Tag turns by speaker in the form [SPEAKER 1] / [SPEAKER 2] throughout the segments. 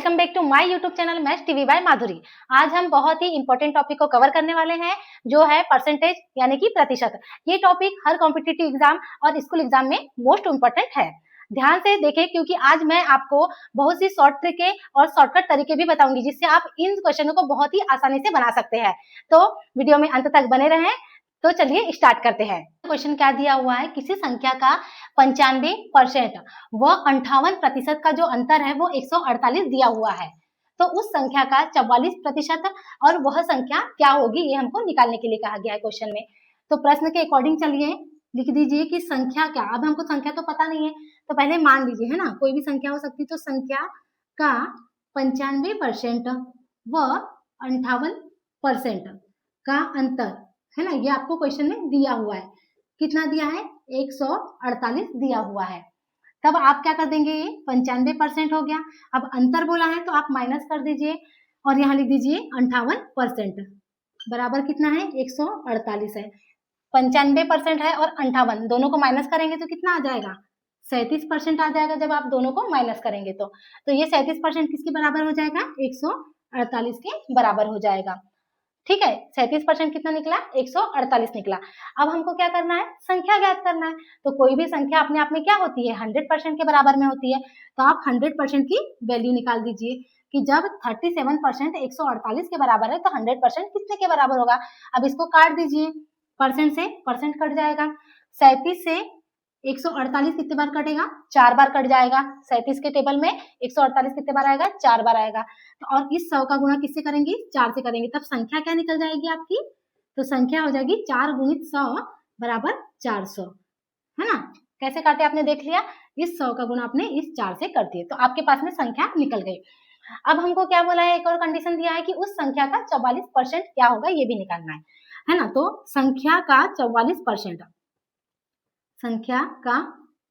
[SPEAKER 1] Welcome back to my YouTube channel maths TV by Madhuri. आज हम बहुत ही इंपॉर्टेंट टॉपिक को कवर करने वाले हैं जो है परसेंटेज यानी कि प्रतिशत। ये टॉपिक हर कॉम्पिटिटिव एग्जाम और स्कूल एग्जाम में मोस्ट इंपॉर्टेंट है। ध्यान से देखें क्योंकि आज मैं आपको बहुत सी शॉर्ट ट्रिक और शॉर्टकट तरीके भी बताऊंगी जिससे आप इन क्वेश्चनों को बहुत ही आसानी से बना सकते हैं। तो वीडियो में अंत तक बने रहें। तो चलिए स्टार्ट करते हैं। क्वेश्चन क्या दिया हुआ है, किसी संख्या का 95% व 58% का जो अंतर है वो 148 दिया हुआ है, तो उस संख्या का 44% और वह संख्या क्या होगी, ये हमको निकालने के लिए कहा गया है क्वेश्चन में। तो प्रश्न के अकॉर्डिंग चलिए लिख दीजिए कि संख्या क्या। अब हमको संख्या तो पता नहीं है तो पहले मान लीजिए, है ना, कोई भी संख्या हो सकती है। तो संख्या का 95% व 58% का अंतर, है ना, ये आपको क्वेश्चन में दिया हुआ है। कितना दिया है? 148 दिया हुआ है। तब आप क्या कर देंगे, ये 95% हो गया। अब अंतर बोला है तो आप माइनस कर दीजिए और यहाँ लिख दीजिए 58% बराबर कितना है? 148 है। 95% है और 58 दोनों को माइनस करेंगे तो कितना आ जाएगा? 37% आ जाएगा जब आप दोनों को माइनस करेंगे तो ये 37% किसके बराबर हो जाएगा? 148 के बराबर हो जाएगा। ठीक है, 37% कितना निकला? 148 निकला। अब हमको क्या करना है? संख्या ज्ञात करना है। तो कोई भी संख्या अपने आप में क्या होती है? 100% के बराबर में होती है। तो आप 100% की वैल्यू निकाल दीजिए कि जब 37% 148 के बराबर है तो 100% कितने के बराबर होगा? अब इसको काट दीजिए, परसेंट से परसेंट कट जाएगा। 37 से 148 कितने बार कटेगा? 4 बार कट जाएगा। 37 के टेबल में 148 कितने बार आएगा? 4 बार आएगा। तो और इस 100 का गुणा किससे करेंगे? 4 से करेंगे। तब संख्या क्या निकल जाएगी आपकी? तो संख्या हो जाएगी 4 गुणित 100 बराबर 400, है ना। कैसे काटे आपने देख लिया, इस 100 का गुणा आपने इस 4 से कर दिए तो आपके पास में संख्या निकल गई। अब हमको क्या बोला है, एक और कंडीशन दिया है कि उस संख्या का 44% क्या होगा, ये भी निकालना है ना। तो संख्या का 44%, संख्या का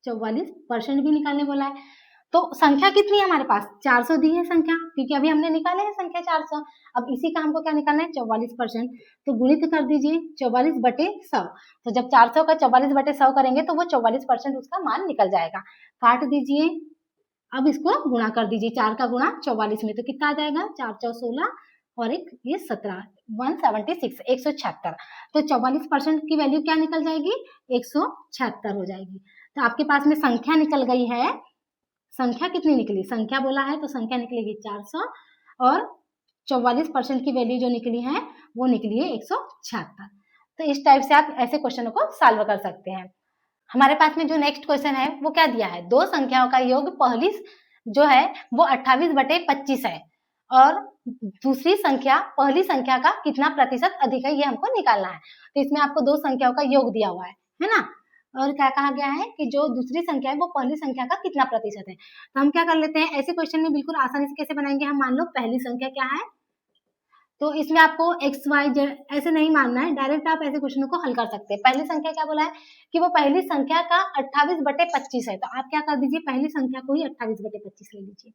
[SPEAKER 1] 44% भी निकालने बोला है। तो संख्या कितनी है हमारे पास? 400 दी है संख्या, क्योंकि अभी हमने निकाले है संख्या 400। अब इसी का हमको क्या निकालना है? 44%। तो गुणित कर दीजिए 44/100। तो जब 400 का 44/100 करेंगे तो वो 44% उसका मान निकल जाएगा। काट दीजिए। अब इसको गुणा कर दीजिए, 4 का गुणा 44 में तो कितना आ जाएगा? 4 4 16 और एक ये 17, 176, 176। तो 44% की वैल्यू क्या निकल जाएगी? 176 हो जाएगी। तो आपके पास में संख्या निकल गई है। संख्या कितनी निकली? संख्या बोला है तो संख्या निकलेगी 400 और 44% की वैल्यू जो निकली है वो निकली है 176। तो इस टाइप से आप ऐसे क्वेश्चनों को सॉल्व कर सकते हैं। हमारे पास में जो नेक्स्ट क्वेश्चन है वो क्या दिया है? दो संख्याओं का योग पहली जो है वो 28/25 है और दूसरी संख्या पहली संख्या का कितना प्रतिशत अधिक है, ये हमको निकालना है। तो इसमें आपको दो संख्याओं का योग दिया हुआ है ना। और क्या कहा गया है कि जो दूसरी संख्या है वो पहली संख्या का कितना प्रतिशत है। तो हम क्या कर लेते हैं, ऐसे क्वेश्चन में बिल्कुल आसानी से कैसे बनाएंगे हम। मान लो पहली संख्या क्या है, तो इसमें आपको एक्स वाई जेड ऐसे नहीं मानना है, डायरेक्ट आप ऐसे क्वेश्चनों को हल कर सकते हैं। पहली संख्या क्या बोला है कि वो पहली संख्या का 28/25 है। तो आप क्या कर दीजिए, पहली संख्या को ही 28/25 ले लीजिए।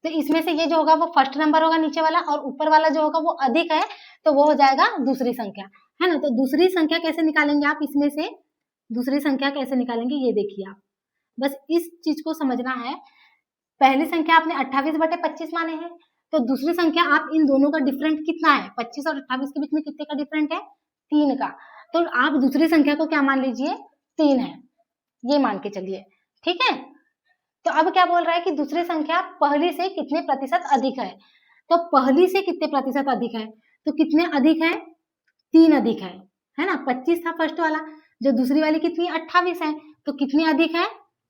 [SPEAKER 1] तो इसमें से ये जो होगा वो फर्स्ट नंबर होगा नीचे वाला, और ऊपर वाला जो होगा वो अधिक है तो वो हो जाएगा दूसरी संख्या, है ना। तो दूसरी संख्या कैसे निकालेंगे आप, इसमें से दूसरी संख्या कैसे निकालेंगे ये देखिए आप, बस इस चीज को समझना है। पहली संख्या आपने 28/25 माने हैं, तो दूसरी संख्या आप इन दोनों का डिफरेंट कितना है? 25 और 28 के बीच में कितने का डिफरेंट है? 3 का। तो आप दूसरी संख्या को क्या मान लीजिए? 3 है, ये मान के चलिए, ठीक है। तो अब क्या बोल रहा है कि दूसरी संख्या पहली से कितने प्रतिशत अधिक है। तो पहली से कितने प्रतिशत अधिक है, तो कितने अधिक है? 3 अधिक है ना। 25 था फर्स्ट वाला, जो दूसरी वाली कितनी 28 है, तो कितनी अधिक है?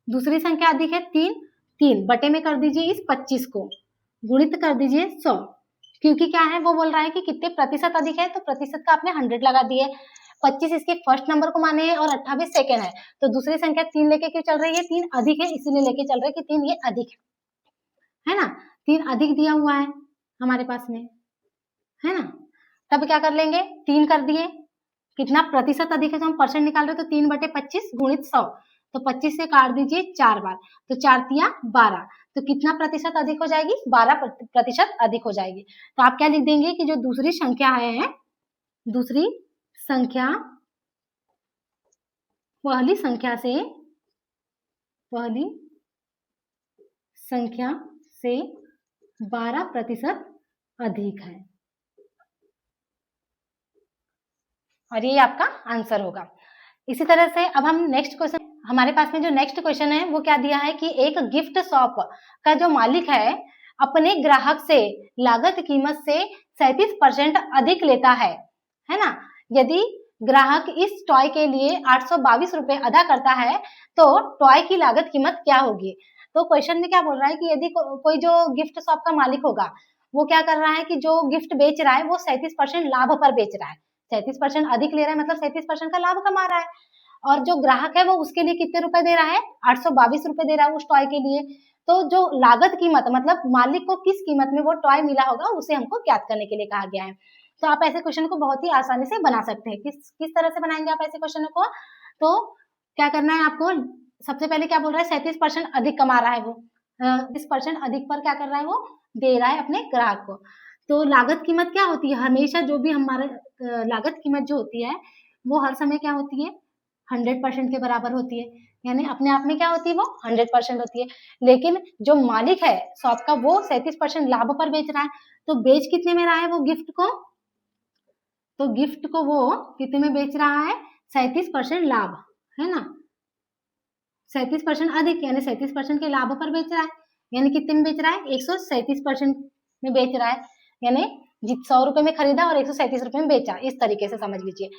[SPEAKER 1] दूसरी संख्या अधिक है 3। 3 बटे में कर दीजिए इस 25 को, गुणित कर दीजिए 100, क्योंकि क्या है वो बोल रहा है कि कितने प्रतिशत अधिक है, तो प्रतिशत का आपने 100 लगा दिए। 25 इसके फर्स्ट नंबर को माने हैं और 28 सेकेंड है, तो दूसरी संख्या 3 लेके क्यों चल रही है? 3 अधिक है इसीलिए लेके चल रहे हैं कि 3 ये अधिक है ना। 3 अधिक दिया हुआ है हमारे पास में, है ना। तब क्या कर लेंगे, 3 कर दिए, कितना प्रतिशत अधिक है जो हम परसेंट निकाल रहे हैं, तो 3/25 गुणित 100। तो 25 से काट दीजिए 4 बार, तो 4 तिया 12, तो कितना प्रतिशत अधिक हो जाएगी? 12% अधिक हो जाएगी। तो आप क्या लिख देंगे कि जो दूसरी संख्या है, दूसरी संख्या पहली संख्या से 12% अधिक है, और ये आपका आंसर होगा। इसी तरह से अब हम नेक्स्ट क्वेश्चन, हमारे पास में जो नेक्स्ट क्वेश्चन है वो क्या दिया है कि एक गिफ्ट शॉप का जो मालिक है अपने ग्राहक से लागत कीमत से 37% अधिक लेता है ना। यदि ग्राहक इस टॉय के लिए 822 रुपए अदा करता है तो टॉय की लागत कीमत क्या होगी। तो क्वेश्चन में क्या बोल रहा है कि यदि कोई जो गिफ्ट शॉप का मालिक होगा वो क्या कर रहा है कि जो गिफ्ट बेच रहा है वो 37% लाभ पर बेच रहा है, 37% अधिक ले रहा है, मतलब 37% का लाभ कमा रहा है, और जो ग्राहक है वो उसके लिए कितने रुपए दे रहा है, 822 रुपए दे रहा है उस टॉय के लिए। तो जो लागत कीमत मतलब मालिक को किस कीमत में वो टॉय मिला होगा उसे हमको ज्ञात करने के लिए कहा गया है। तो आप ऐसे क्वेश्चन को बहुत ही आसानी से बना सकते हैं। किस तरह से बनाएंगे आप ऐसे क्वेश्चन को, तो क्या करना है आपको, सबसे पहले क्या बोल रहा है 37% अधिक कमा रहा है वो, 37% अधिक पर क्या कर रहा है वो दे रहा है अपने ग्राहक को। तो लागत कीमत क्या होती है, हमेशा जो भी हमारे लागत कीमत जो होती है वो हर समय क्या होती है 100% के बराबर होती है, यानी अपने आप में क्या होती है वो 100% होती है। लेकिन जो मालिक है शॉप का वो 37% लाभ पर बेच रहा है, तो बेच कितने में रहा है वो गिफ्ट को, तो गिफ्ट को वो कितने में बेच रहा है 37% लाभ, है ना, 37% अधिक यानी 37% के लाभ पर बेच रहा है, यानी कितने में बेच रहा है 137% में बेच रहा है, यानी 100 रुपए में खरीदा और 137 रुपए में बेचा, इस तरीके से समझ लीजिए।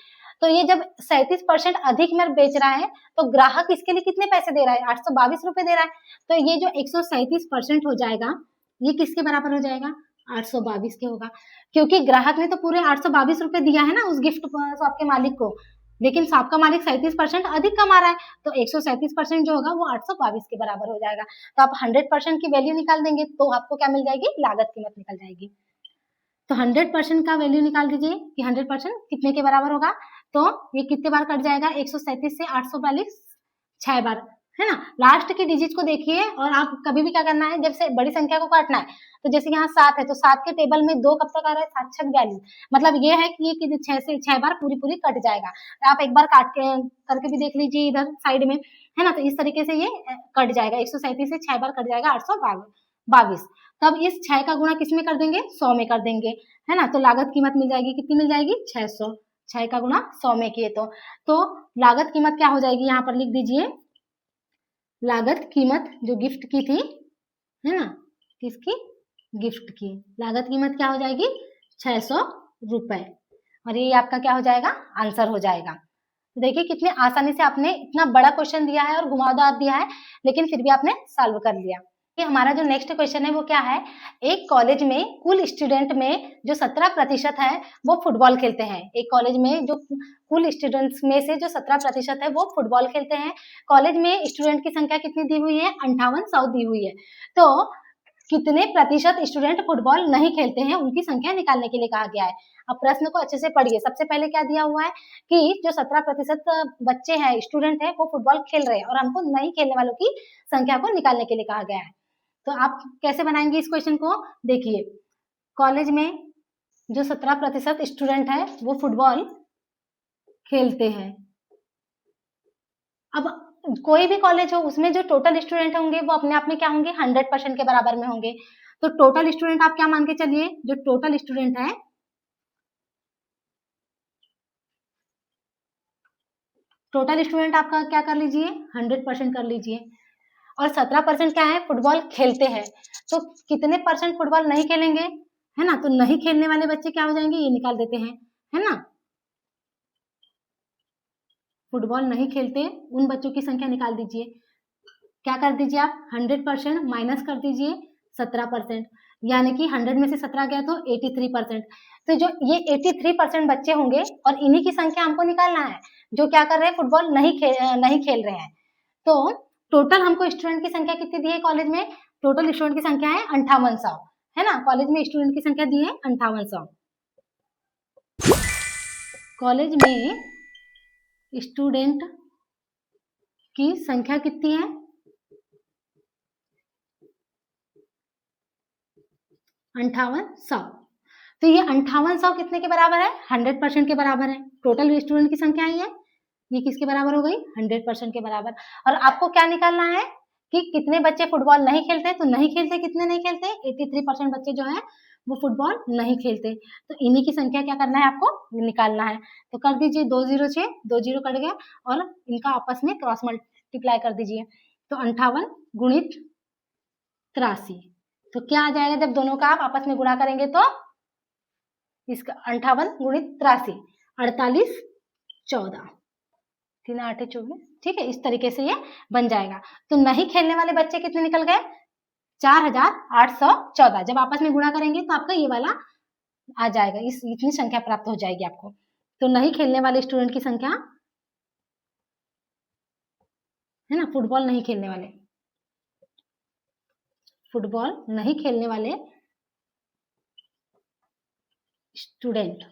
[SPEAKER 1] तो ये जब 37% अधिक में बेच रहा है तो ग्राहक इसके लिए कितने पैसे दे रहा है 822 रुपए दे रहा है, तो ये जो 137% हो जाएगा ये किसके बराबर हो जाएगा 822 के होगा, क्योंकि ग्राहक ने तो पूरे 822 रुपए दिया है ना उस गिफ्ट शॉप के मालिक को, लेकिन शॉप का मालिक 37% अधिक कमा रहा है, तो 137% जो होगा वो 822 के बराबर हो जाएगा। तो आप 100% की वैल्यू निकाल देंगे तो आपको क्या मिल जाएगी, लागत कीमत निकल जाएगी। तो 100% का वैल्यू निकाल दीजिए कि 100% कितने के बराबर होगा, तो ये कितने बार कट जाएगा 137 से 842 6 बार, है ना। लास्ट की डिजिट को देखिए, और आप कभी भी क्या करना है जब से बड़ी संख्या को काटना है, तो जैसे यहाँ 7 है तो 7 के टेबल में 2 कब तक आ रहा है 7 6 42, मतलब ये है कि ये 6 से 6 बार पूरी कट जाएगा। आप एक बार काट के करके भी देख लीजिए इधर साइड में, है ना, तो इस तरीके से ये कट जाएगा 137 से 6 बार कट जाएगा 822। तब इस 6 का गुणा किस में कर देंगे 100 में कर देंगे, है ना, तो लागत कीमत मिल जाएगी, कितनी मिल जाएगी 600, 6 का गुणा 100 में किए तो लागत कीमत क्या हो जाएगी, यहाँ पर लिख दीजिए लागत कीमत जो गिफ्ट की थी, है ना, किसकी गिफ्ट की लागत कीमत क्या हो जाएगी 600 रुपए, और ये आपका क्या हो जाएगा आंसर हो जाएगा। देखिए कितने आसानी से आपने इतना बड़ा क्वेश्चन दिया है और घुमावदार दिया है, लेकिन फिर भी आपने सॉल्व कर लिया। ये हमारा जो नेक्स्ट क्वेश्चन है वो क्या है, एक कॉलेज में कुल स्टूडेंट में जो 17% है वो फुटबॉल खेलते हैं, एक कॉलेज में जो कुल स्टूडेंट्स में से जो 17% है वो फुटबॉल खेलते हैं। कॉलेज में स्टूडेंट की संख्या कितनी दी हुई है 5800 दी हुई है, तो कितने प्रतिशत स्टूडेंट फुटबॉल नहीं खेलते हैं उनकी संख्या निकालने के लिए कहा गया है। अब प्रश्न को अच्छे से पढ़िए। सबसे पहले क्या दिया हुआ है कि जो 17% बच्चे हैं स्टूडेंट हैं वो फुटबॉल खेल रहे हैं, और हमको नहीं खेलने वालों की संख्या को निकालने के लिए कहा गया है। तो आप कैसे बनाएंगे इस क्वेश्चन को, देखिए कॉलेज में जो 17% स्टूडेंट है वो फुटबॉल खेलते हैं। अब कोई भी कॉलेज हो उसमें जो टोटल स्टूडेंट होंगे वो अपने आप में क्या होंगे 100% के बराबर में होंगे। तो टोटल स्टूडेंट आप क्या मान के चलिए, जो टोटल स्टूडेंट है टोटल स्टूडेंट आपका क्या कर लीजिए 100% कर लीजिए, और 17% क्या है फुटबॉल खेलते हैं, तो कितने परसेंट फुटबॉल नहीं खेलेंगे, है ना, तो नहीं खेलने वाले बच्चे क्या हो जाएंगे ये निकाल देते हैं, है ना, फुटबॉल नहीं खेलते उन बच्चों की संख्या निकाल दीजिए। क्या कर दीजिए आप 100% माइनस कर दीजिए 17%, यानी कि 100 में से 17 गया तो 83%। तो जो ये 83% बच्चे होंगे और इन्हीं की संख्या हमको निकालना है जो क्या कर रहे हैं फुटबॉल नहीं खेल रहे हैं। तो टोटल हमको स्टूडेंट की संख्या कितनी दी है कॉलेज में, टोटल स्टूडेंट की संख्या है 5800, है ना, कॉलेज में स्टूडेंट की संख्या दी है 5800। कॉलेज में स्टूडेंट की संख्या कितनी है 5800। तो ये 5800 कितने के बराबर है 100% के बराबर है, टोटल स्टूडेंट की संख्या है ये किसके बराबर हो गई 100% के बराबर। और आपको क्या निकालना है कि कितने बच्चे फुटबॉल नहीं खेलते, तो नहीं खेलते, कितने नहीं खेलते, 83% बच्चे जो है वो फुटबॉल नहीं खेलते। तो इन्हीं की संख्या क्या करना है आपको, निकालना है। तो कर दीजिए 2 0 से 2 0 कट गया और इनका आपस में क्रॉस मल्टीप्लाई कर दीजिए। तो 58 गुणित 83, तो क्या आ जाएगा जब दोनों का आप आपस में गुणा करेंगे, तो इसका 58 गुणित 83 48 14 3 8 24, ठीक है। इस तरीके से ये बन जाएगा। तो नहीं खेलने वाले बच्चे कितने निकल गए, 4814। जब आपस में गुणा करेंगे तो आपका ये वाला आ जाएगा, इतनी संख्या प्राप्त हो जाएगी आपको। तो नहीं खेलने वाले स्टूडेंट की संख्या है ना, फुटबॉल नहीं खेलने वाले, फुटबॉल नहीं खेलने वाले स्टूडेंट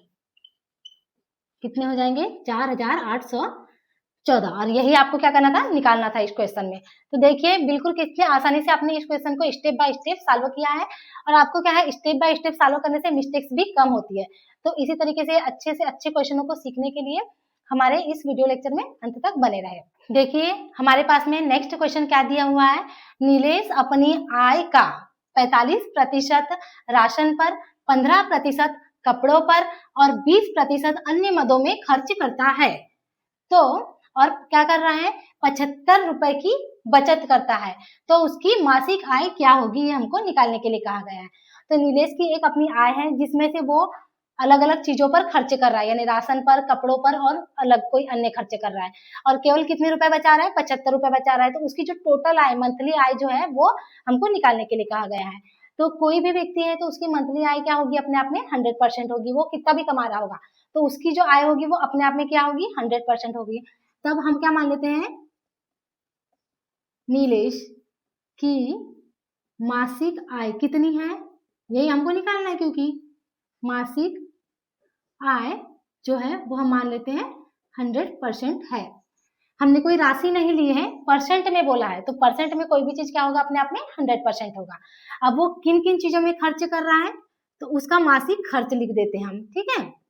[SPEAKER 1] कितने हो जाएंगे, 4814। और यही आपको क्या करना था, निकालना था इस क्वेश्चन में। तो देखिए बिल्कुल कितने आसानी से आपने इस क्वेश्चन को स्टेप बाय स्टेप सॉल्व किया है, और आपको क्या है, स्टेप बाय स्टेप सॉल्व करने से मिस्टेक्स भी कम होती है। तो इसी तरीके से अच्छे क्वेश्चनों को सीखने के लिए हमारे इस वीडियो लेक्चर में अंत तक बने रहे। देखिए हमारे पास में नेक्स्ट क्वेश्चन क्या दिया हुआ है, नीलेश अपनी आय का 45% राशन पर, 15% कपड़ों पर और 20% अन्य मदों में खर्च करता है। तो और क्या कर रहा है, 75 रुपए की बचत करता है, तो उसकी मासिक आय क्या होगी, ये हमको निकालने के लिए कहा गया है। तो नीलेश की एक अपनी आय है जिसमें से वो अलग अलग चीजों पर खर्च कर रहा है, यानी राशन पर, कपड़ों पर और अलग कोई अन्य खर्चे कर रहा है, और केवल कितने रुपए बचा रहा है, 75 रुपए बचा रहा है। तो उसकी जो टोटल आय, मंथली आय जो है वो हमको निकालने के लिए कहा गया है। तो कोई भी व्यक्ति है तो उसकी मंथली आय क्या होगी, अपने आप में 100% होगी। वो कितना भी कमा रहा होगा तो उसकी जो आय होगी वो अपने आप में क्या होगी, 100% होगी। तब हम क्या मान लेते हैं, नीलेश की मासिक आय कितनी है, यही हमको निकालना है, क्योंकि मासिक आय जो है वो हम मान लेते हैं 100% है। हमने कोई राशि नहीं ली है, परसेंट में बोला है, तो परसेंट में कोई भी चीज क्या होगा, अपने आप में 100% होगा। अब वो किन किन चीजों में खर्च कर रहा है, तो उसका मासिक खर्च लिख देते हैं हम, ठीक है।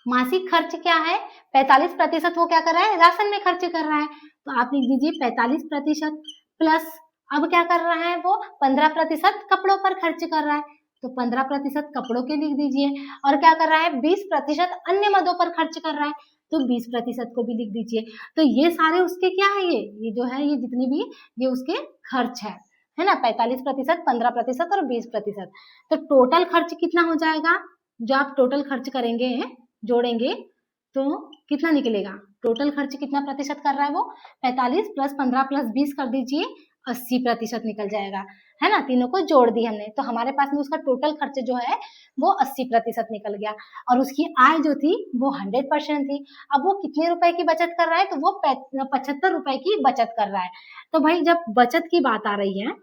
[SPEAKER 1] मासिक खर्च क्या है, 45% वो क्या कर रहा है, राशन में खर्च कर रहा है, तो आप लिख दीजिए 45% प्लस, अब क्या कर रहा है वो, 15% कपड़ों पर खर्च कर रहा है, तो 15% कपड़ों के लिख दीजिए, और क्या कर रहा है, 20% अन्य मदों पर खर्च कर रहा है, तो 20% को भी लिख दीजिए। तो ये सारे उसके क्या है, ये जो है, ये जितनी भी ये उसके खर्च है ना, 45%, 15% और 20%। तो टोटल खर्च कितना हो जाएगा, जो आप टोटल खर्च करेंगे, जोड़ेंगे तो कितना निकलेगा, टोटल खर्च कितना प्रतिशत कर रहा है वो, 45 प्लस 15 प्लस 20 कर दीजिए, 80% निकल जाएगा, है ना। तीनों को जोड़ दी हमने, तो हमारे पास में उसका टोटल खर्च जो है वो 80% निकल गया, और उसकी आय जो थी वो 100% थी। अब वो कितने रुपए की बचत कर रहा है, तो वो 75 रुपए की बचत कर रहा है। तो भाई जब बचत की बात आ रही है,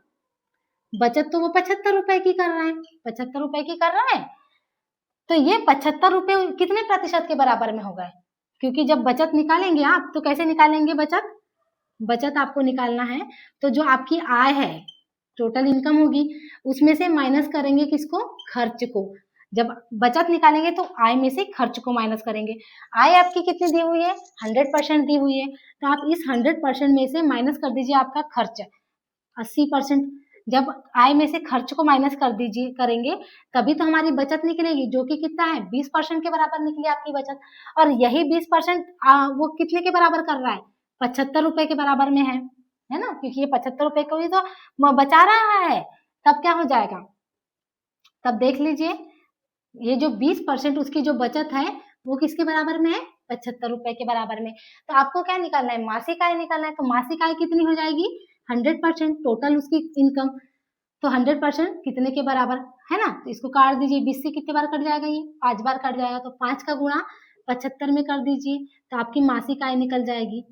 [SPEAKER 1] बचत तो वो 75 रुपए की कर रहा है, 75 रुपए की कर रहा है, तो ये 75 रुपए कितने प्रतिशत के बराबर में होगा, क्योंकि जब बचत निकालेंगे आप तो कैसे निकालेंगे, बचत आपको निकालना है, तो जो आपकी आय है, टोटल इनकम होगी, उसमें से माइनस करेंगे किसको, खर्च को। जब बचत निकालेंगे तो आय में से खर्च को माइनस करेंगे। आय आपकी कितनी दी हुई है, 100% दी हुई है, तो आप इस 100% में से माइनस कर दीजिए आपका खर्च 80%। जब आय में से खर्च को माइनस करेंगे तभी तो हमारी बचत निकलेगी, जो कि कितना है, 20% के बराबर निकली आपकी बचत। और यही 20% वो कितने के बराबर कर रहा है, 75 रुपए के बराबर में है ना, क्योंकि ये 75 रुपए को ही तो बचा रहा है। तब क्या हो जाएगा, तब देख लीजिए, ये जो 20% उसकी जो बचत है वो किसके बराबर में है, 75 रुपए के बराबर में। तो आपको क्या निकालना है, मासिक आय निकालना है। तो मासिक आय कितनी हो जाएगी, 100% टोटल उसकी इनकम, तो 100% कितने के बराबर, है ना। तो इसको काट दीजिए, 20 से कितने बार कट जाएगा, ये 5 बार कट जाएगा, तो 5 का गुणा 75 में कर दीजिए, तो आपकी मासिक आय निकल जाएगी,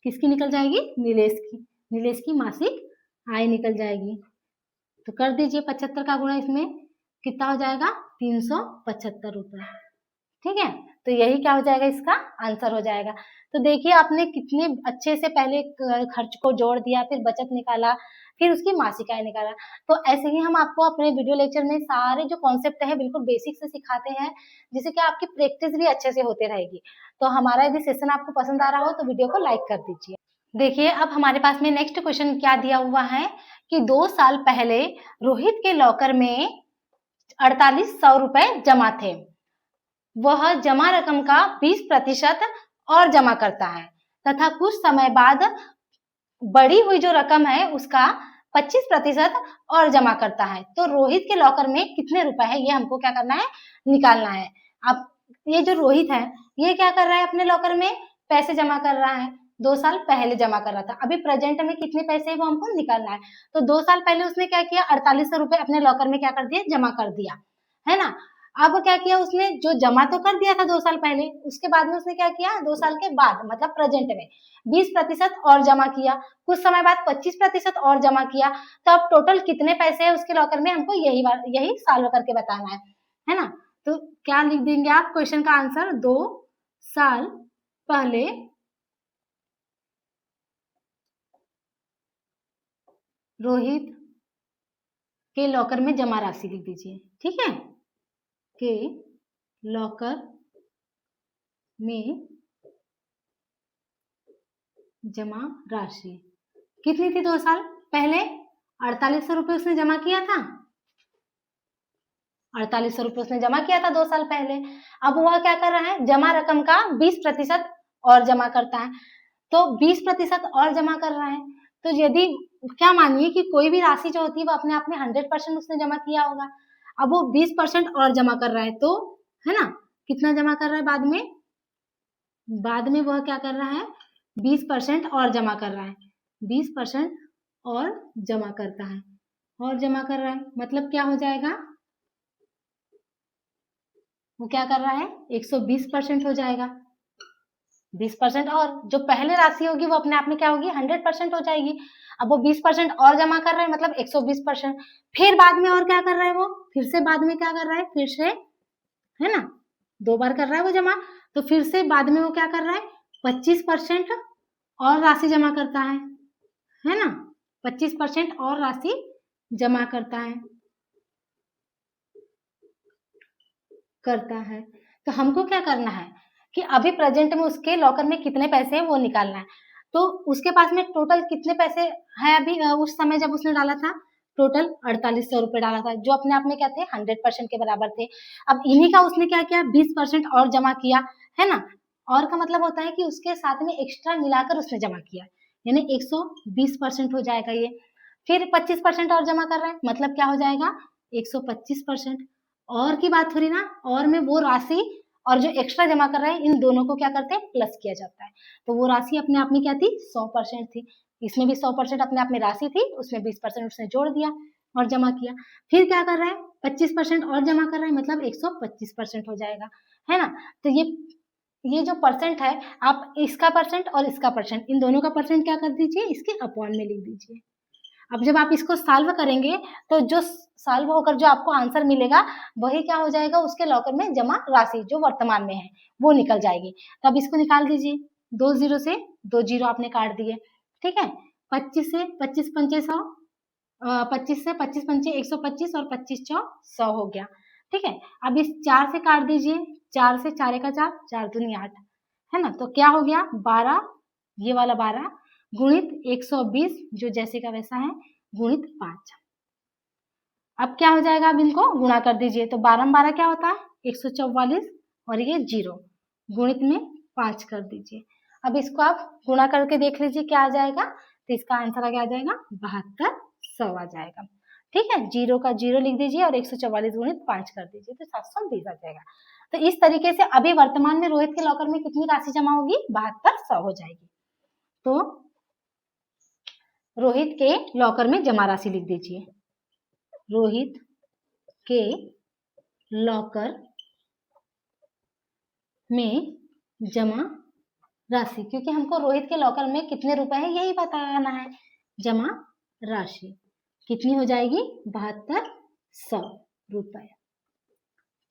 [SPEAKER 1] किसकी निकल जाएगी, नीलेश की मासिक आय निकल जाएगी। तो कर दीजिए 75 का गुणा इसमें, कितना हो जाएगा, 375 रुपए, ठीक है। तो यही क्या हो जाएगा, इसका आंसर हो जाएगा। तो देखिए आपने कितने अच्छे से पहले खर्च को जोड़ दिया, फिर बचत निकाला, फिर उसकी मासिक आय निकाला। तो ऐसे ही हम आपको अपने वीडियो लेक्चर में सारे जो कॉन्सेप्ट है बिल्कुल बेसिक से सिखाते हैं, जिससे कि आपकी प्रैक्टिस भी अच्छे से होते रहेगी। तो हमारा यदि सेशन आपको पसंद आ रहा हो तो वीडियो को लाइक कर दीजिए। देखिए अब हमारे पास में नेक्स्ट क्वेश्चन क्या दिया हुआ है कि 2 साल पहले रोहित के लॉकर में 4800 रुपए जमा थे। वह जमा रकम का 20% और जमा करता है तथा कुछ समय बाद बढ़ी हुई जो रकम है उसका 25% और जमा करता है। तो रोहित के लॉकर में कितने रुपए है ये हमको क्या करना है, निकालना है। अब ये जो रोहित है ये क्या कर रहा है, अपने लॉकर में पैसे जमा कर रहा है। 2 साल पहले जमा कर रहा था, अभी प्रेजेंट में कितने पैसे है वो हमको निकालना है। तो 2 साल पहले उसने क्या किया, 4800 रुपए अपने लॉकर में क्या कर दिया, जमा कर दिया, है ना। अब क्या किया उसने, जो जमा तो कर दिया था 2 साल पहले, उसके बाद में उसने क्या किया, 2 साल के बाद मतलब प्रेजेंट में 20% और जमा किया, कुछ समय बाद 25% और जमा किया। तो अब टोटल कितने पैसे है उसके लॉकर में, हमको यही सॉल्व करके बताना है ना। तो क्या लिख देंगे आप क्वेश्चन का आंसर, 2 साल पहले रोहित के लॉकर में जमा राशि लिख दीजिए, ठीक है, के लॉकर में जमा राशि कितनी थी 2 साल पहले, 4800 रुपए उसने जमा किया था, 4800 रुपए उसने जमा किया था 2 साल पहले। अब वह क्या कर रहा है, जमा रकम का 20% और जमा करता है। तो 20% और जमा कर रहा है, तो यदि क्या मानिए कि कोई भी राशि जो होती है वो अपने आप में 100% उसने जमा किया होगा। अब वो 20% और जमा कर रहा है, तो है ना, कितना जमा कर रहा है बाद में वह क्या कर रहा है, 20% और जमा कर रहा है, 20% और जमा करता है, और जमा कर रहा है, मतलब क्या हो जाएगा, वो क्या कर रहा है, 120% हो जाएगा। 20% और जो पहले राशि होगी वो अपने आप में क्या होगी, 100% हो जाएगी। अब वो 20% और जमा कर रहा है, मतलब 120%। फिर बाद में और क्या कर रहा है वो, फिर से बाद में क्या कर रहा है, फिर से, है ना, 2 बार कर रहा है वो जमा। तो फिर से बाद में वो क्या कर रहा है, 25% और राशि जमा करता है ना, 25% और राशि जमा करता है। तो हमको क्या करना है कि अभी प्रेजेंट में उसके लॉकर में कितने पैसे हैं वो निकालना है। तो उसके पास में टोटल कितने पैसे है अभी, उस समय जब उसने डाला था टोटल 4800 रुपए डाला था, जो अपने आप में क्या थे, 100% के बराबर थे। अब इन्हीं का उसने क्या किया, 20% और जमा किया, है ना। और का मतलब होता है कि उसके साथ में एक्स्ट्रा मिलाकर उसने जमा किया, यानी 120% हो जाएगा ये। फिर 25% और जमा कर रहा है, मतलब क्या हो जाएगा, 125%। और की बात हो रही ना, और में वो राशि और जो एक्स्ट्रा जमा कर रहा है, इन दोनों को क्या करते हैं, प्लस किया जाता है। तो वो राशि अपने आप में क्या थी, 100% थी। इसमें भी 100% अपने आप में राशि थी, उसमें 20% उसने जोड़ दिया और जमा किया। फिर क्या कर रहा है, 25% और जमा कर रहा है, मतलब 125% हो जाएगा, है ना। तो ये जो परसेंट है, आप इसका परसेंट और इसका परसेंट, इन दोनों का परसेंट क्या कर दीजिए, इसके अपॉन में लिख दीजिए। अब जब आप इसको सॉल्व करेंगे तो जो सॉल्व होकर जो आपको आंसर मिलेगा वही क्या हो जाएगा, उसके लॉकर में जमा राशि जो वर्तमान में है वो निकल जाएगी। तो अब इसको निकाल दीजिए, 2 जीरो से 2 जीरो आपने काट दिए, ठीक है। 25 से 25 पंचे 100, 25 से 25 पंचे 125 और 25 चौ 100 हो गया, ठीक है। अब इस 4 से काट दीजिए, 4 से 4 का 4, 4 दूनी 8, है ना। तो क्या हो गया, 12, ये वाला 12 गुणित 120 जो जैसे का वैसा है, गुणित 5। अब क्या हो जाएगा, अब इनको गुणा कर दीजिए, तो 12 में 12 क्या होता है, 144, और ये 0 गुणित में 5 कर दीजिए। अब इसको आप गुणा करके देख लीजिए क्या आ जाएगा, तो इसका आंसर आ जाएगा 7200 आ जाएगा, ठीक है। 0 का 0 लिख दीजिए और 144 गुणित 5 कर दीजिए, तो 720 आ जाएगा। तो इस तरीके से अभी वर्तमान में रोहित के लॉकर में कितनी राशि जमा होगी, 7200 हो जाएगी। तो रोहित के लॉकर में जमा राशि लिख दीजिए, रोहित के लॉकर में जमा राशि, क्योंकि हमको रोहित के लॉकर में कितने रुपए है यही बताना है। जमा राशि कितनी हो जाएगी, 7200 रुपए,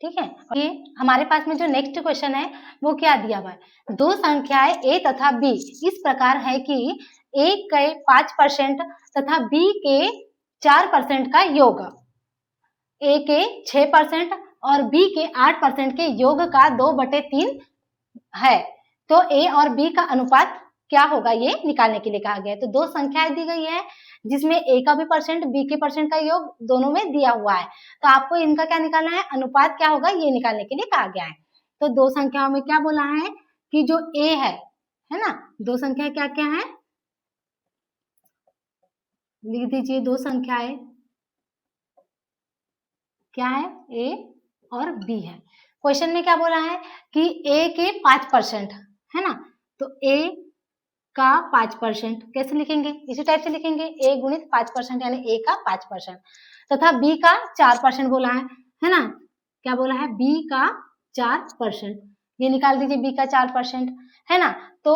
[SPEAKER 1] ठीक है। ये हमारे पास में जो नेक्स्ट क्वेश्चन है वो क्या दिया हुआ है, दो संख्याएं a तथा b इस प्रकार है कि a के 5% तथा b के 4% का योग a के 6% और b के 8% के योग का 2/3 है, तो a और b का अनुपात क्या होगा ये निकालने के लिए कहा गया है। तो दो संख्याएं दी गई है जिसमें a का भी परसेंट b के परसेंट का योग दोनों में दिया हुआ है, तो आपको इनका क्या निकालना है, अनुपात क्या होगा ये निकालने के लिए कहा गया है। तो दो संख्याओं में क्या बोला है कि जो a है ना, दो संख्याएं क्या क्या है, लिख दीजिए। दो संख्याएं क्या है, a और b है। क्वेश्चन में क्या बोला है कि a के 5% है ना, तो a का 5% कैसे लिखेंगे, इसी टाइप से लिखेंगे, a गुणित 5% यानी a का 5% तथा b का 4% बोला है ना, क्या बोला है, b का 4%, ये निकाल दीजिए b का 4% है ना। तो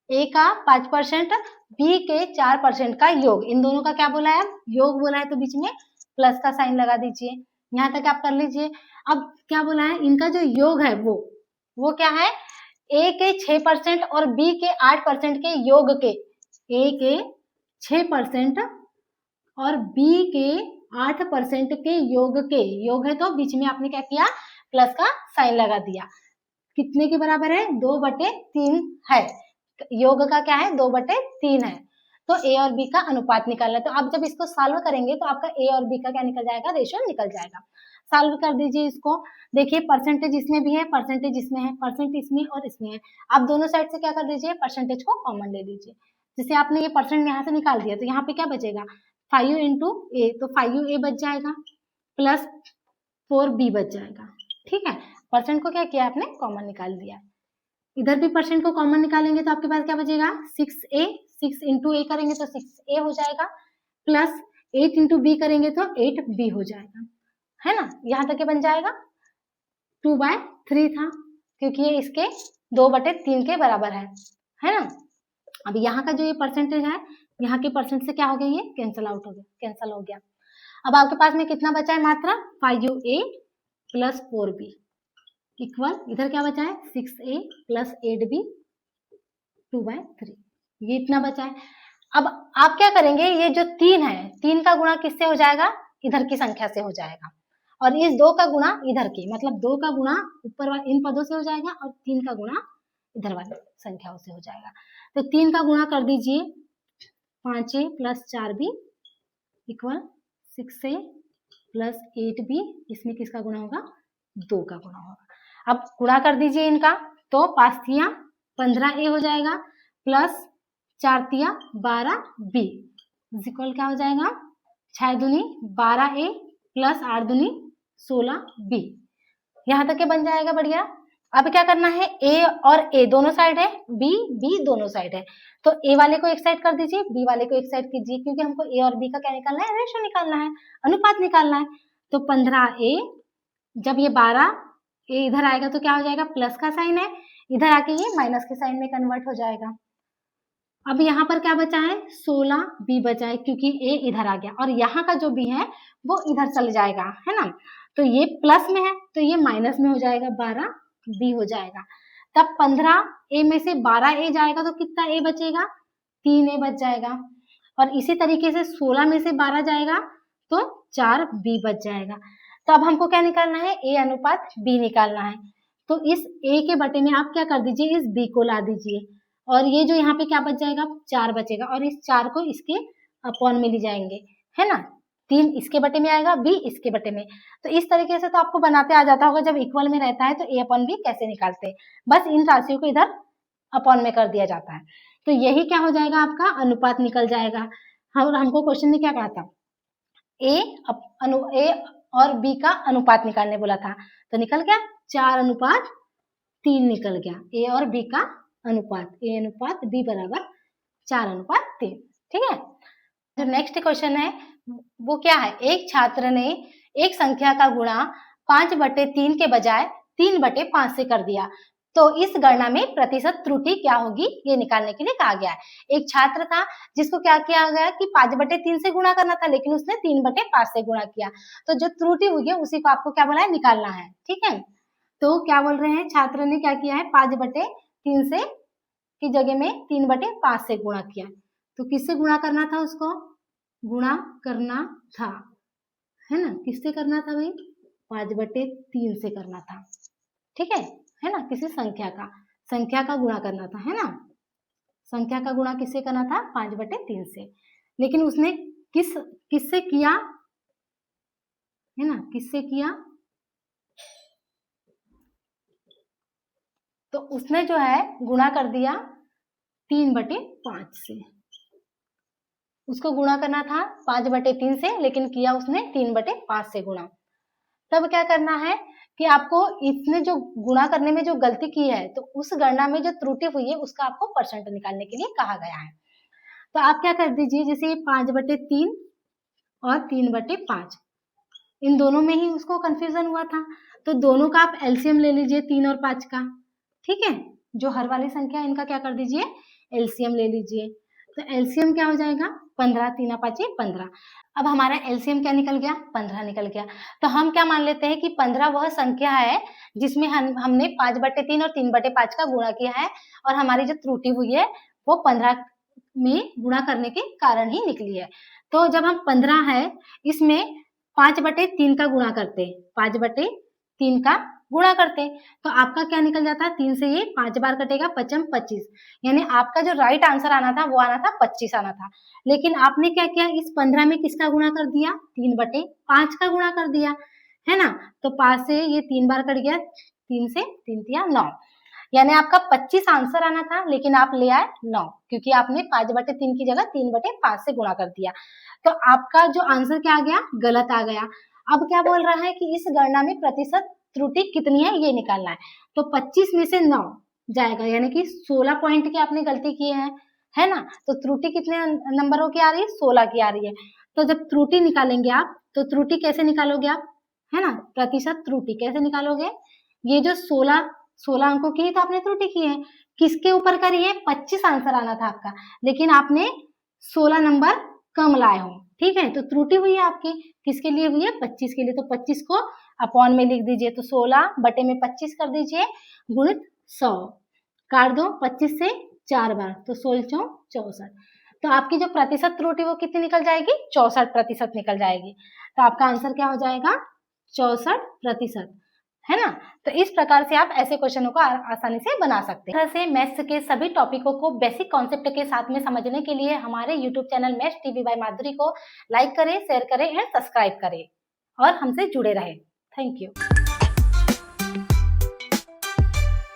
[SPEAKER 1] a का 5% b के 4% का योग, इन दोनों का क्या बोला है, योग बोला है, तो बीच में प्लस का साइन लगा दीजिए, यहाँ तक आप कर लीजिए। अब क्या बोला है, इनका जो योग है वो क्या है, a के 6% और b के 8% के योग के, a के 6% और b के 8% के योग के, योग है तो बीच में आपने क्या किया, प्लस का साइन लगा दिया, कितने के बराबर है, 2/3 है, योग का क्या है, 2/3 है। तो a और b का अनुपात निकालना है। तो आप जब इसको सॉल्व करेंगे तो आपका a और b का क्या निकल जाएगा, रेशियो निकल जाएगा। सॉल्व कर दीजिए इसको, देखिए परसेंटेज इसमें भी है, परसेंटेज इसमें है, परसेंट इसमें और इसमें है, आप दोनों साइड से क्या कर दीजिए, परसेंटेज को कॉमन ले लीजिए। जैसे आपने ये परसेंट यहाँ से निकाल दिया तो यहाँ पे क्या बचेगा, 5 इंटू ए, तो 5a बच जाएगा प्लस 4b बच जाएगा। ठीक है, परसेंट को क्या किया आपने, कॉमन निकाल दिया। इधर भी परसेंट को कॉमन निकालेंगे तो आपके पास क्या बचेगा, 6a, 6 इंटू ए करेंगे तो 6a हो जाएगा, प्लस 8 इंटू बी करेंगे तो 8b हो जाएगा, है ना। यहाँ तक के बन जाएगा, 2/3 था क्योंकि ये इसके 2/3 के बराबर है ना। अब यहाँ का जो ये परसेंटेज है, यहाँ के परसेंट से क्या हो गया, ये कैंसिल आउट हो गया, कैंसिल हो गया। अब आपके पास में कितना बचा है, मात्रा 5a प्लस 4b इक्वल, इधर क्या बचा है, 6a प्लस 8b 2/3, ये इतना बचा है। अब आप क्या करेंगे, ये जो 3 है, 3 का गुणा किससे हो जाएगा, इधर की संख्या से हो जाएगा, और इस 2 का गुणा इधर की, मतलब 2 का गुणा ऊपर वाले इन पदों से हो जाएगा और 3 का गुणा इधर वाली संख्याओं से हो जाएगा। तो 3 का गुणा कर दीजिए, 5a plus 4b equal 6a plus 8b, इसमें किसका गुणा होगा, 2 का गुणा होगा। अब गुणा कर दीजिए इनका, तो 5 तिया 15a हो जाएगा प्लस 4 तिया 12b इक्वल क्या हो जाएगा, 6 दूनी 12a प्लस 8 दूनी 16b, यहाँ तक के बन जाएगा, बढ़िया। अब क्या करना है, a और a दोनों साइड है, b दोनों साइड है, तो a वाले को एक साइड कर दीजिए, b वाले को एक साइड कीजिए, क्योंकि हमको a और b का क्या निकालना है, रेशो निकालना है, अनुपात निकालना है। तो 15a, जब ये 12 a इधर आएगा तो क्या हो जाएगा, प्लस का साइन है, इधर आके ये माइनस के साइन में कन्वर्ट हो जाएगा। अब यहाँ पर क्या बचा है, 16b बचा है, क्योंकि a इधर आ गया, और यहाँ का जो b है वो इधर चल जाएगा, है ना, तो ये प्लस में है तो ये माइनस में हो जाएगा, 12b हो जाएगा। तब 15a में से 12a जाएगा तो कितना a बचेगा, 3a बच जाएगा, और इसी तरीके से 16 में से 12 जाएगा तो 4b बच जाएगा। तो अब हमको क्या निकालना है, a अनुपात b निकालना है। तो इस a के बटे में आप क्या कर दीजिए, इस b को ला दीजिए, और ये जो यहाँ पे क्या बच जाएगा, 4 बचेगा, और इस 4 को इसके अपॉन में ले जाएंगे, है ना, 3 इसके बटे में आएगा, b इसके बटे में। तो इस तरीके से तो आपको बनाते आ जाता होगा, जब इक्वल में रहता है तो a अपॉन b कैसे निकालते हैं, बस इन राशियों को इधर अपॉन में कर दिया जाता है। तो यही क्या हो जाएगा, आपका अनुपात निकल जाएगा। हमको क्वेश्चन में क्या कहा था, a और b का अनुपात निकालने बोला था, तो निकल गया 4:3 निकल गया, a और b का अनुपात, a अनुपात b बराबर 4:3। ठीक है, जो नेक्स्ट क्वेश्चन है वो क्या है, एक छात्र ने एक संख्या का गुणा 5/3 के बजाय 3/5 से कर दिया, तो इस गणना में प्रतिशत त्रुटि क्या होगी ये निकालने के लिए कहा गया है। एक छात्र था जिसको क्या किया गया कि 5/3 से गुणा करना था, लेकिन उसने 3/5 से गुणा किया। तो जो त्रुटि हुई है उसी को आपको क्या बोला है, निकालना है। ठीक है, तो क्या बोल रहे हैं, छात्र ने क्या किया है, 5/3 से की जगह में 3/5 से गुणा किया। तो किससे गुणा करना था, उसको गुणा करना था, है ना, किससे करना था भाई, 5/3 से करना था। ठीक है ना, किसी संख्या का गुणा करना था, है ना, संख्या का गुणा किससे करना था, 5/3 से। लेकिन उसने किससे किया, है ना, किससे किया, तो उसने जो है गुणा कर दिया 3/5 से। उसको गुणा करना था 5/3 से, लेकिन किया उसने 3/5 से गुणा। तब क्या करना है कि आपको इसने जो गुणा करने में जो गलती की है, तो उस गणना में जो त्रुटि हुई है उसका आपको परसेंट निकालने के लिए कहा गया है। तो आप क्या कर दीजिए, जैसे 5/3 और 3/5, इन दोनों में ही उसको कंफ्यूजन हुआ था, तो दोनों का आप एलसीएम ले लीजिए, 3 और 5 का। ठीक है, जो हर वाली संख्या है इनका क्या कर दीजिए, एलसीएम ले लीजिए। तो एलसीएम क्या हो जाएगा, 15, 3 5 15। अब हमारा एलसीएम क्या निकल गया, 15 निकल गया। तो हम क्या मान लेते हैं कि 15 वह संख्या है जिसमें हमने 5/3 और 3/5 का गुणा किया है, और हमारी जो त्रुटि हुई है वो 15 में गुणा करने के कारण ही निकली है। तो जब हम 15 है इसमें 5/3 का गुणा करते, 5/3 का गुणा करते, तो आपका क्या निकल जाता है, 3 से ये 5 बार कटेगा, 5 25, यानी आपका जो राइट आंसर आना था वो आना था 25 आना था। लेकिन आपने क्या किया, इस 15 में किसका गुणा कर दिया, 3/5 का गुणा कर दिया, है ना। तो 5 से ये 3 बार कट गया, 3 से 3 तिया 9, यानी आपका 25 आंसर आना था, लेकिन आप ले आए 9, क्योंकि आपने 5/3 की जगह 3/5 से गुणा कर दिया। तो आपका जो आंसर क्या आ गया, गलत आ गया। अब क्या बोल रहा है कि इस गणना में प्रतिशत त्रुटि कितनी है ये निकालना है। तो 25 में से 9 जाएगा, यानी कि 16 पॉइंट की आपने गलती की है ना। तो त्रुटि कितने नंबरों की आ रही है, 16 की आ रही है। तो जब त्रुटि निकालेंगे आप, तो त्रुटि कैसे निकालोगे आप, है ना, प्रतिशत त्रुटि कैसे निकालोगे, ये जो 16 अंकों की तो आपने त्रुटि की है, किसके ऊपर करी है, 25 आंसर आना था आपका, लेकिन आपने 16 नंबर कम लाए हो। ठीक है, तो त्रुटि हुई है आपकी, किसके लिए हुई है, 25 के लिए। तो 25 को अपॉन में लिख दीजिए, तो 16 बटे में 25 कर दीजिए, गुणित 100, काट दो 25 से 4 बार, तो 16 64। तो आपकी जो प्रतिशत त्रुटि वो कितनी निकल जाएगी, 64% निकल जाएगी। तो आपका आंसर क्या हो जाएगा, 64%, है ना। तो इस प्रकार से आप ऐसे क्वेश्चनों को आसानी से बना सकते हैं। इस तरह से मैथ्स के सभी टॉपिकों को बेसिक कॉन्सेप्ट के साथ में समझने के लिए हमारे YouTube channel maths TV by Madhuri को लाइक करें, शेयर करें एंड सब्सक्राइब करें, और हमसे जुड़े रहें। Thank you.